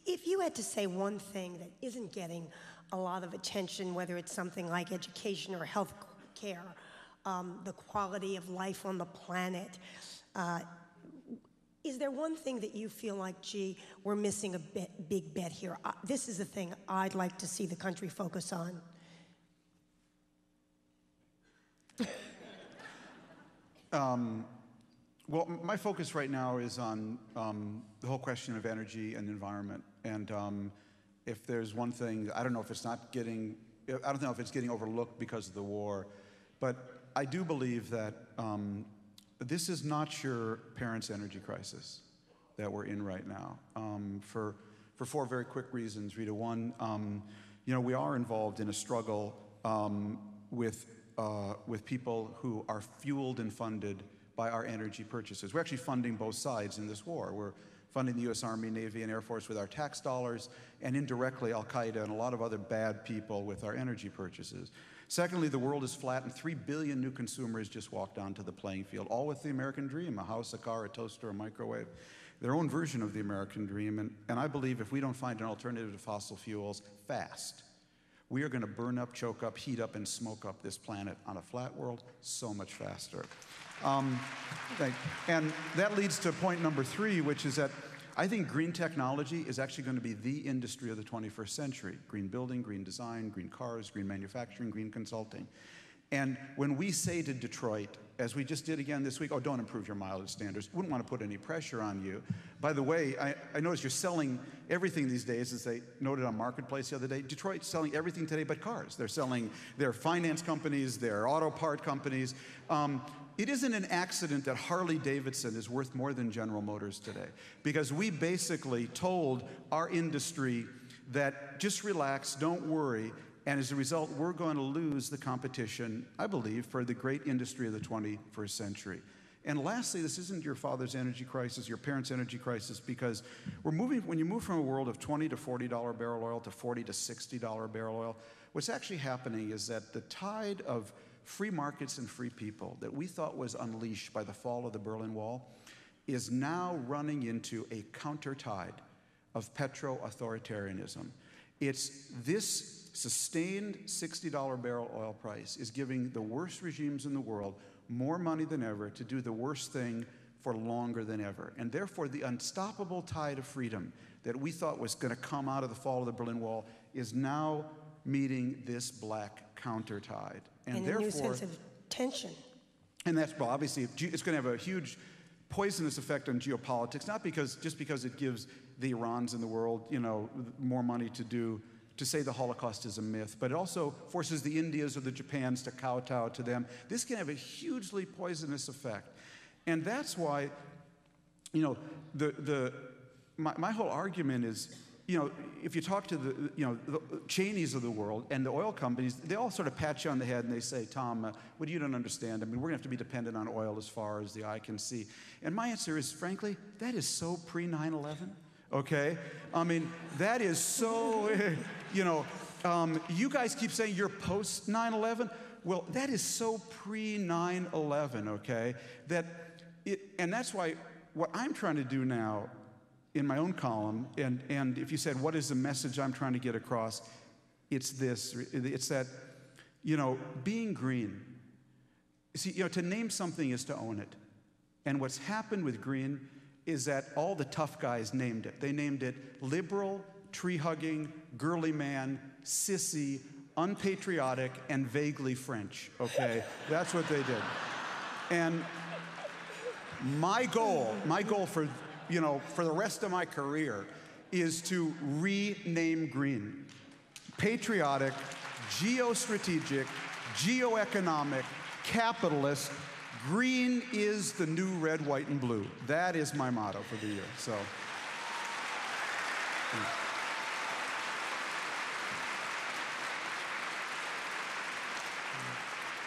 If you had to say one thing that isn't getting a lot of attention, whether it's something like education or health care, the quality of life on the planet, is there one thing that you feel like, gee, we're missing a big bet here? This is the thing I'd like to see the country focus on. Well, my focus right now is on the whole question of energy and environment. And if there's one thing, I don't know if it's getting overlooked because of the war, but I do believe that this is not your parents' energy crisis that we're in right now, for four very quick reasons, Rita. One, we are involved in a struggle with people who are fueled and funded by our energy purchases. We're actually funding both sides in this war. We're funding the U.S. Army, Navy, and Air Force with our tax dollars, and indirectly Al-Qaeda and a lot of other bad people with our energy purchases. Secondly, the world is flat, and 3 billion new consumers just walked onto the playing field, all with the American dream: a house, a car, a toaster, a microwave, their own version of the American dream. And I believe if we don't find an alternative to fossil fuels fast, we are going to burn up, choke up, heat up, and smoke up this planet on a flat world so much faster. And that leads to point number 3, which is that I think green technology is actually going to be the industry of the 21st century. Green building, green design, green cars, green manufacturing, green consulting. And when we say to Detroit, as we just did again this week, oh, don't improve your mileage standards, wouldn't want to put any pressure on you. By the way, I noticed you're selling everything these days, as they noted on Marketplace the other day. Detroit's selling everything today but cars. They're selling their finance companies, their auto part companies. It isn't an accident that Harley-Davidson is worth more than General Motors today, because we basically told our industry that just relax, don't worry, and as a result, we're going to lose the competition, I believe, for the great industry of the 21st century. And lastly, this isn't your father's energy crisis, your parents' energy crisis, because when you move from a world of $20 to $40 barrel oil to $40 to $60 barrel oil, what's actually happening is that the tide of free markets and free people that we thought was unleashed by the fall of the Berlin Wall is now running into a counter tide of petro-authoritarianism. It's this sustained $60 barrel oil price is giving the worst regimes in the world more money than ever to do the worst thing for longer than ever. And therefore, the unstoppable tide of freedom that we thought was going to come out of the fall of the Berlin Wall is now meeting this black counter tide. And therefore, a new sense of tension. And that's, well, obviously, it's going to have a huge poisonous effect on geopolitics, not just because it gives the Irans in the world, more money to say the Holocaust is a myth, but it also forces the Indias or the Japans to kowtow to them. This can have a hugely poisonous effect. And that's why, my whole argument is, if you talk to the Cheneys of the world and the oil companies, they all sort of pat you on the head and they say, Tom, what you don't understand, we're going to have to be dependent on oil as far as the eye can see. And my answer is, frankly, that is so pre-9/11, okay? That is so, you guys keep saying you're post-9/11. Well, that is so pre-9/11, okay? And that's why what I'm trying to do now in my own column, and if you said, what is the message I'm trying to get across, it's this. It's that, being green. See, to name something is to own it. And what's happened with green is that all the tough guys named it. They named it liberal, tree-hugging, girly man, sissy, unpatriotic, and vaguely French, okay? That's what they did. And my goal for the rest of my career is to rename green. Patriotic, geostrategic, geoeconomic, capitalist. Green is the new red, white, and blue. That is my motto for the year. So.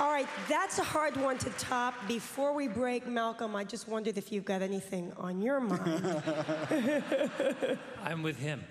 All right, that's a hard one to top. Before we break, Malcolm, I just wondered if you've got anything on your mind. I'm with him.